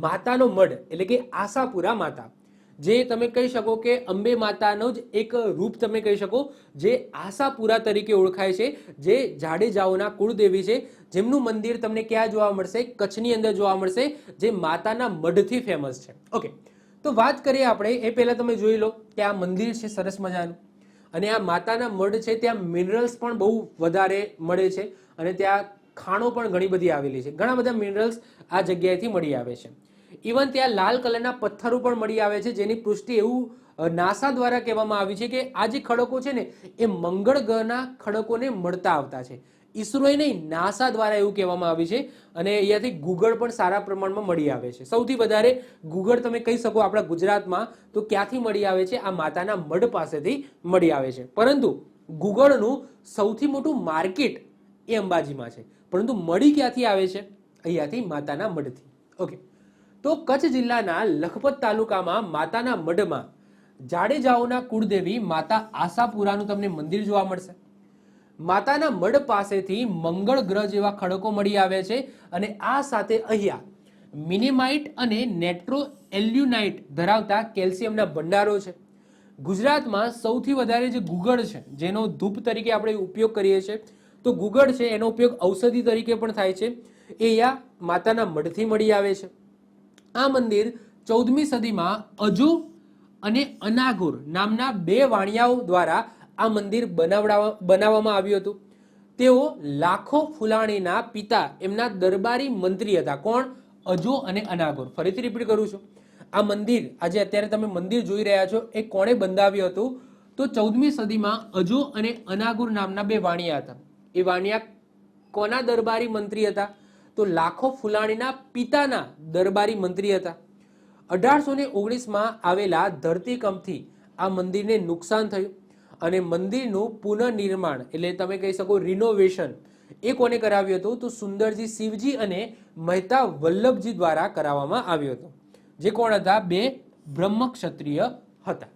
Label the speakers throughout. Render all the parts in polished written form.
Speaker 1: માતાનો મઢ એટલે કે આશાપુરા માતા, જે તમે કહી શકો કે અંબે માતાનો જ એક રૂપ તમે કહી શકો, જે આશાપુરા તરીકે ઓળખાય છે, જે જાડેજાઓના કુળદેવી છે, જેમનું મંદિર તમને ક્યાં જોવા મળશે? કચ્છની અંદર જોવા મળશે, જે માતાના મઢથી ફેમસ છે. ઓકે, તો વાત કરીએ આપણે એ પહેલા તમે જોઈ લો કે આ મંદિર છે સરસ મજાનું, અને આ માતાના મઢ છે ત્યાં મિનરલ્સ પણ બહુ વધારે મળે છે, અને ત્યાં ખાણો પણ ઘણી બધી આવેલી છે. ઘણા બધા મિનરલ્સ આ જગ્યાએથી મળી આવે છે. ઇવન ત્યાં લાલ કલરના પથ્થરો પણ મળી આવે છે, જેની પુષ્ટિ એવું નાસા દ્વારા કહેવામાં આવી છે કે આ જે ખડકો છે ને એ મંગળ ગ્રહના ખડકોને મળતા આવતા છે. ઈસરોએ નહીં, નાસા દ્વારા એવું કહેવામાં આવ્યું છે. અને અહીંયાથી ગુગળ પણ સારા પ્રમાણમાં મળી આવે છે. સૌથી વધારે ગુગળ તમે કહી શકો આપણા ગુજરાતમાં તો ક્યાંથી મળી આવે છે? આ માતાના મઢ પાસેથી મળી આવે છે. પરંતુ ગુગળનું સૌથી મોટું માર્કેટ એ અંબાજીમાં છે, પરંતુ મળી ક્યાંથી આવે છે? અહીંયાથી, માતાના મઢથી. ઓકે, તો કચ્છ જિલ્લાના લખપત તાલુકામાં માતાના મઢમાં જાડેજાઓના કુળદેવી માતા આશાપુરાનું તમને મંદિર જોવા મળશે. માતાના મઢ પાસેથી મંગળ ગ્રહ જેવા ખડકો મળી આવે છે, અને આ સાથે અહીંયા મિનેમાઇટ અને નેટ્રો એલ્યુનાઇટ ધરાવતા કેલ્શિયમના ભંડારો છે. ગુજરાતમાં સૌથી વધારે જે ગુગળ છે, જેનો ધૂપ તરીકે આપણે ઉપયોગ કરીએ છીએ, તો ગુગળ છે એનો ઉપયોગ ઔષધિ તરીકે પણ થાય છે, એ અહીંયા માતાના મઢથી મળી આવે છે. આ મંદિર 14મી સદીમાં અજુ અને અનાગુર નામના બે વાણિયાઓ દ્વારા આ મંદિર બનાવવામાં આવ્યું હતું. તેઓ લાખો ફુલાણીના પિતા એમના દરબારી મંત્રી હતા. કોણ? અજુ અને અનાગુર. ફરીથી રિપીટ કરું છું, આ મંદિર આજે અત્યારે તમે મંદિર જોઈ રહ્યા છો એ કોણે બંધાવ્યું હતું? તો 14મી સદીમાં અજુ અને અનાગુર નામના બે વાણિયા હતા. એ વાણિયા કોના દરબારી મંત્રી હતા? તો લાખો ફુલાણીના પિતાના દરબારી મંત્રી હતા. 1819માં આવેલા ધરતીકંપથી આ મંદિરને નુકસાન થયું, અને મંદિરનું પુનઃનિર્માણ એટલે તમે કહી શકો રિનોવેશન એ કોને કરાવ્યું હતું? તો સુંદરજી શિવજી અને મહેતા વલ્લભજી દ્વારા કરાવવામાં આવ્યું હતું, જે કોણ હતા? બે બ્રહ્મ ક્ષત્રિય હતા.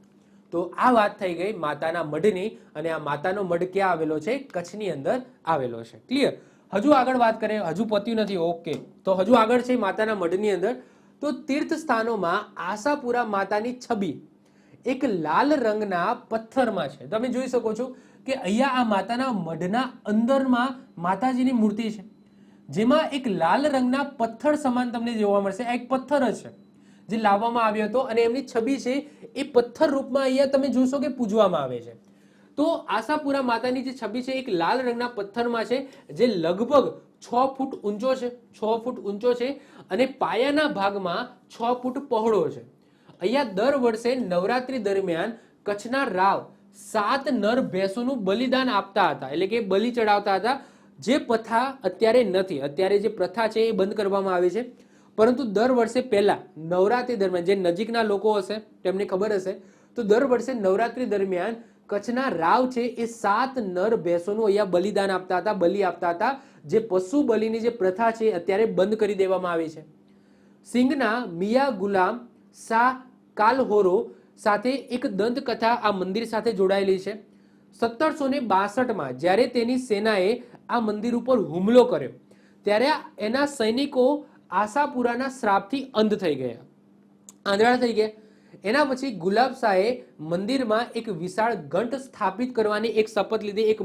Speaker 1: તો આ વાત થઈ ગઈ માતાના મઢની, અને આ માતાનો મઢ ક્યાં આવેલો છે? કચ્છની અંદર આવેલો છે. ક્લિયર? હજુ આગળ વાત કરીએ, હજુ પત્યું નથી. ઓકે, તો હજુ આગળ છે માતાના મઢની અંદર. તો તીર્થ સ્થાનોમાં આશાપુરા માતાની છબી એક લાલ રંગના પથ્થરમાં છે. તમે જોઈ શકો છો કે અહીંયા આ માતાના મઢના અંદરમાં માતાજીની મૂર્તિ છે, જેમાં એક લાલ રંગના પથ્થર સમાન તમને જોવા મળશે. આ એક પથ્થર જ છે જે લાવવામાં આવ્યો હતો, અને એમની છબી છે એ પથ્થર રૂપમાં અહીંયા તમે જોશો કે પૂજવામાં આવે છે. તો આશાપુરા માતાની જે છબી છે એક લાલ રંગના પથ્થરમાં છે, જે લગભગ 6 ફૂટ ઊંચો છે. 6 ફૂટ ઊંચો છે, અને પાયાના ભાગમાં 6 ફૂટ પહોળો છે. અહીંયા દર વર્ષે નવરાત્રી દરમિયાન કચ્છના રાવ 7 નર ભેંસોનું બલિદાન આપતા હતા, એટલે કે બલિ ચડાવતા હતા, જે પ્રથા અત્યારે નથી. અત્યારે જે પ્રથા છે એ બંધ કરવામાં આવી છે. પરંતુ દર વર્ષે પહેલા નવરાત્રી દરમિયાન, જે નજીકના લોકો હશે તેમને ખબર હશે, તો દર વર્ષે નવરાત્રી દરમિયાન કચ્છના રાવ છે એ 7 નર ભેંસોનું અહીંયા બલિદાન આપતા હતા, બલિ આપતા હતા. જે પશુ બલિની જે પ્રથા છે અત્યારે બંધ કરી દેવામાં આવી છે. સિંઘના મિયા ગુલામ શાહ કાલહોરો સાથે એક દંતકથા આ મંદિર સાથે જોડાયેલી છે. 1762માં જ્યારે તેની સેનાએ આ મંદિર ઉપર હુમલો કર્યો, ત્યારે એના સૈનિકો આશાપુરાના શ્રાપથી અંધ થઈ ગયા, આંધળા થઈ ગયા. એના પછી ગુલાબ શાહે મંદિરમાં એક વિશાળ ઘંટ સ્થાપિત કરવાની એક શપથ લીધી, એક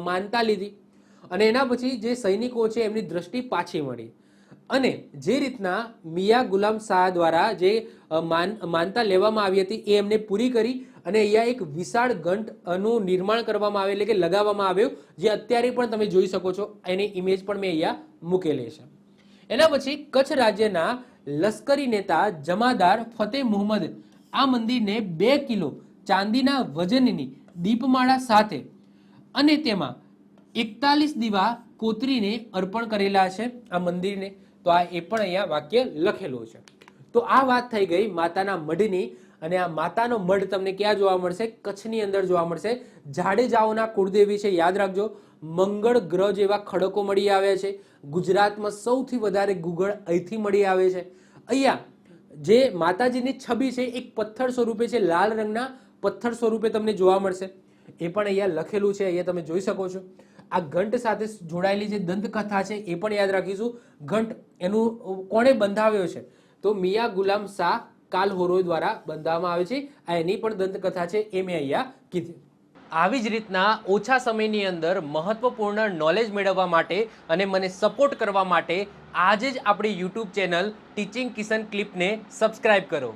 Speaker 1: માનતા લીધી, અને એના પછી જે સૈનિકો છે એમની દ્રષ્ટિ પાછી મળી. અને જે રીતના મિયા ગુલામ શાહ દ્વારા જે માનતા લેવામાં આવી હતી એ એમને પૂરી કરી, અને અહીંયા એક વિશાળ ઘંટનું નિર્માણ કરવામાં આવે, એટલે કે લગાવવામાં આવ્યો, જે અત્યારે પણ તમે જોઈ શકો છો. એની ઇમેજ પણ મેં અહીંયા મૂકેલી છે. એના પછી કચ્છ રાજ્યના લશ્કરી નેતા જમાદાર ફતેહ મુહમ્મદ આ મંદિરને 2 કિલો ચાંદીના વજનની દીપમાળા સાથે અને તેમાં 41 દીવા કોતરીને અર્પણ કરેલા છે આ મંદિરને. તો આ એ પણ અહીંયા વાક્ય લખેલું છે. તો આ વાત થઈ ગઈ માતાના મઢની, અને આ માતાનો મઢ તમને ક્યાં જોવા મળશે? કચ્છની અંદર જોવા મળશે. જાડેજાઓના કુળદેવી છે, યાદ રાખજો. મંગળ ગ્રહ જેવા ખડકો મળી આવ્યા છે. ગુજરાતમાં સૌથી વધારે ગુગળ અહીંથી મળી આવે છે. અહીંયા જે માતાજીની છબી છે એક પથ્થર સ્વરૂપે છે, લાલ રંગના પથ્થર સ્વરૂપે તમને જોવા મળશે. એ પણ અહીંયા લખેલું છે, અહીંયા તમે જોઈ શકો છો. આ ઘંટ સાથે જોડાયેલી જે દંતકથા છે એ પણ યાદ રાખીશું. ઘંટ એનું કોણે બંધાવ્યો છે? તો મિયા ગુલામ શાહ કાલહોરો દ્વારા બંધાવવામાં આવે છે. આ એની પણ દંતકથા છે, એ મેં અહીંયા કીધી. આવી જ રીતના ઓછા સમયની અંદર મહત્વપૂર્ણ નોલેજ મેળવવા માટે અને મને સપોર્ટ કરવા માટે આજે જ આપણી યુટ્યુબ ચેનલ ટીચિંગ કિશન ક્લિપને સબસ્ક્રાઇબ કરો.